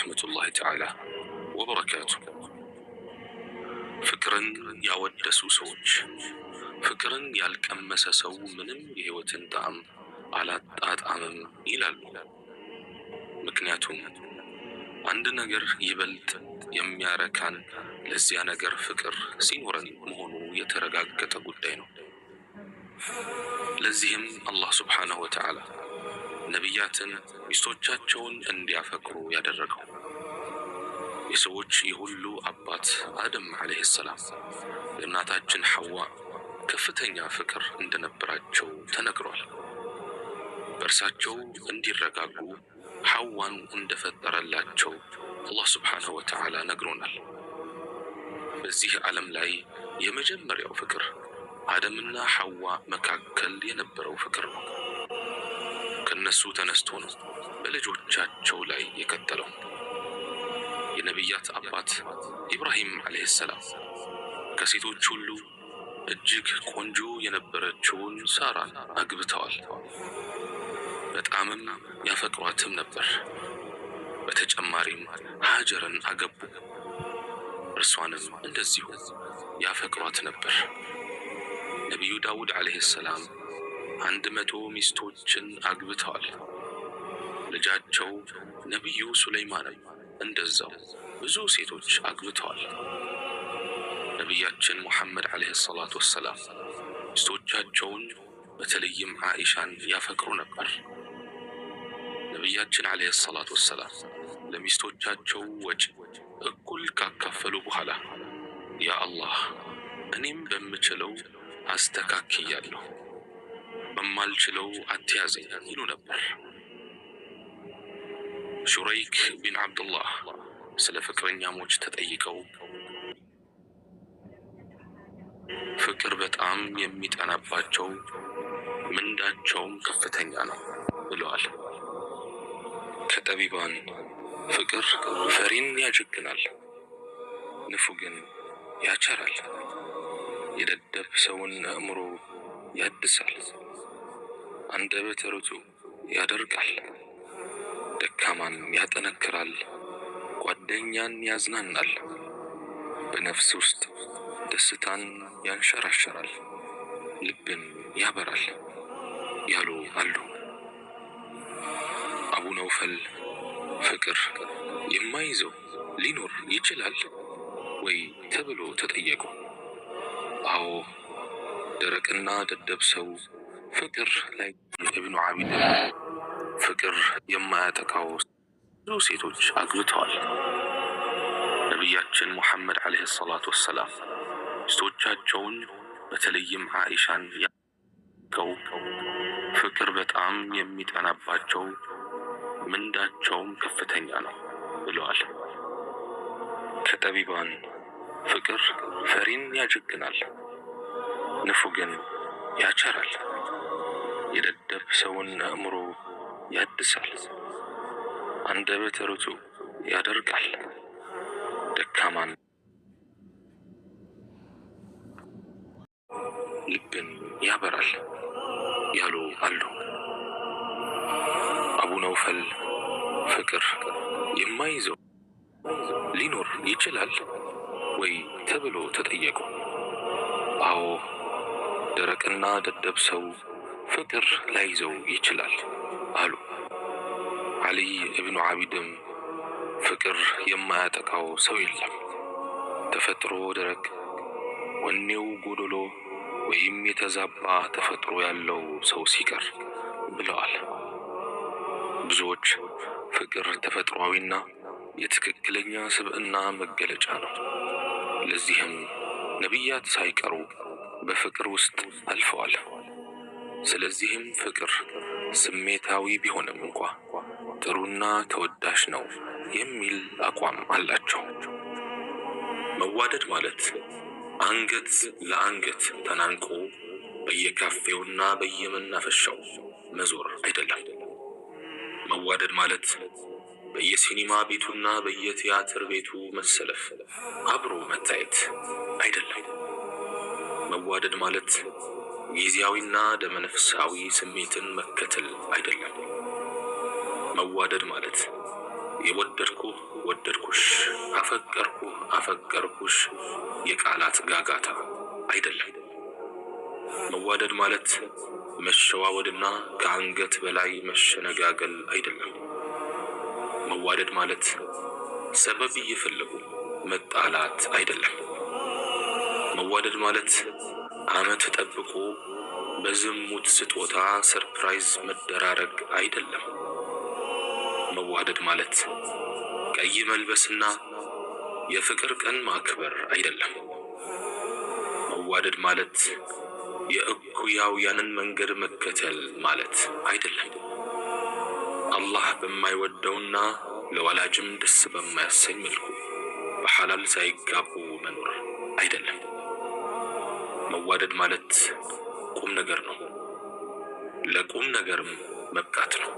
ወረሕመቱላሂ ተዓላ ወበረካቱ። ፍቅርን ያወደሱ ሰዎች ፍቅርን ያልቀመሰ ሰው ምንም የህይወትን ጣዕም አላጣጣምም ይላሉ። ምክንያቱም አንድ ነገር ይበልጥ የሚያረካን ለዚያ ነገር ፍቅር ሲኖረን መሆኑ የተረጋገጠ ጉዳይ ነው። ለዚህም አላህ ሱብሓነሁ ወተዓላ ነቢያትን ሚስቶቻቸውን እንዲያፈቅሩ ያደረገው የሰዎች የሁሉ አባት አደም ዓለይሂ ሰላም ለእናታችን ሐዋ ከፍተኛ ፍቅር እንደነበራቸው ተነግሯል። በእርሳቸው እንዲረጋጉ ሐዋን እንደፈጠረላቸው አላህ ሱብሓነሁ ወተዓላ ነግሮናል። በዚህ ዓለም ላይ የመጀመሪያው ፍቅር አደምና ሐዋ መካከል የነበረው ፍቅር ነው። ከነሱ ተነስቶ ነው በልጆቻቸው ላይ የቀጠለው። የነቢያት አባት ኢብራሂም ዓለይሂ ሰላም ከሴቶች ሁሉ እጅግ ቆንጆ የነበረችውን ሳራን አግብተዋል። በጣምም ያፈቅሯትም ነበር። በተጨማሪም ሃጀርን አገቡ። እርሷንም እንደዚሁ ያፈቅሯት ነበር። ነቢዩ ዳውድ ዓለይሂ ሰላም 100 ሚስቶችን አግብተዋል። ልጃቸው ነቢዩ ሱለይማንም እንደዛው ብዙ ሴቶች አግብተዋል። ነቢያችን ሙሐመድ ዓለይሂ ሰላቱ ወሰላም ሚስቶቻቸውን በተለይም ዓኢሻን ያፈቅሩ ነበር። ነቢያችን ዓለይሂ ሰላቱ ወሰላም ለሚስቶቻቸው ወጪ እኩል ካካፈሉ በኋላ ያ አላህ እኔም በምችለው አስተካክያለሁ፣ በማልችለው አትያዘኝ ይሉ ነበር። ሹረይክ ቢን ዓብዱላህ ስለ ፍቅረኛሞች ተጠይቀው ፍቅር በጣም የሚጠናባቸው ምንዳቸውም ከፍተኛ ነው ብለዋል። ከጠቢባን ፍቅር ፈሪን ያጀግናል፣ ንፉግን ያቸራል፣ የደደብ ሰውን አእምሮ ያድሳል፣ አንደበተ ርቱዕ ያደርጋል፣ ደካማን ያጠነክራል፣ ጓደኛን ያዝናናል፣ በነፍስ ውስጥ ደስታን ያንሸራሸራል፣ ልብን ያበራል ያሉ አሉ። አቡ ነውፈል ፍቅር የማይዘው ሊኖር ይችላል ወይ ተብሎ ተጠየቁ። አዎ፣ ደረቅና ደደብ ሰው ፍቅር ላይ ኢብኑ ዓቢድ ፍቅር የማያጠቃው ብዙ ሴቶች አግብተዋል። ነቢያችን ሙሐመድ ዓለይሂ ሰላቱ ወሰላም ሚስቶቻቸውን በተለይም ዓኢሻን ያቀው ፍቅር በጣም የሚጠናባቸው ምንዳቸውም ከፍተኛ ነው ብለዋል። ከጠቢባን ፍቅር ፈሪን ያጀግናል፣ ንፉግን ያቸራል፣ የደደብ ሰውን አእምሮ ያድሳል፣ አንደበተ ርቱዕ ያደርጋል፣ ደካማን ልብን ያበራል ያሉ አሉ። አቡ ነውፈል ፍቅር የማይዘው ሊኖር ይችላል ወይ ተብሎ ተጠየቁ። አዎ፣ ደረቅና ደደብ ሰው ፍቅር ላይዘው ይችላል አሉ። ዓሊይ ኢብኑ ዓቢድም ፍቅር የማያጠቃው ሰው የለም፣ ተፈጥሮ ደረቅ፣ ወኔው ጎዶሎ ወይም የተዛባ ተፈጥሮ ያለው ሰው ሲቀር ብለዋል። ብዙዎች ፍቅር ተፈጥሯዊና የትክክለኛ ስብዕና መገለጫ ነው። ለዚህም ነቢያት ሳይቀሩ በፍቅር ውስጥ አልፈዋል። ስለዚህም ፍቅር ስሜታዊ ቢሆንም እንኳ ጥሩና ተወዳሽ ነው የሚል አቋም አላቸው። መዋደድ ማለት አንገት ለአንገት ተናንቆ በየካፌውና በየመናፈሻው መዞር አይደለም። መዋደድ ማለት በየሲኒማ ቤቱና በየቲያትር ቤቱ መሰለፍ፣ አብሮ መታየት አይደለም። መዋደድ ማለት ጊዜያዊና ደመነፍሳዊ ስሜትን መከተል አይደለም። መዋደድ ማለት የወደድኩህ ወደድኩሽ፣ አፈቀርኩህ አፈቀርኩሽ የቃላት ጋጋታ አይደለም። መዋደድ ማለት መሸዋወድና ከአንገት በላይ መሸነጋገል አይደለም። መዋደድ ማለት ሰበብ እየፈለጉ መጣላት አይደለም። መዋደድ ማለት ዓመት ጠብቆ በዝሙት ስጦታ ሰርፕራይዝ መደራረግ አይደለም። መዋደድ ማለት ቀይ መልበስና የፍቅር ቀን ማክበር አይደለም። መዋደድ ማለት የእኩያውያንን መንገድ መከተል ማለት አይደለም። አላህ በማይወደውና ለወላጅም ደስ በማያሰኝ መልኩ በሐላል ሳይጋቡ መኖር አይደለም። መዋደድ ማለት ቁም ነገር ነው። ለቁም ነገርም መብቃት ነው።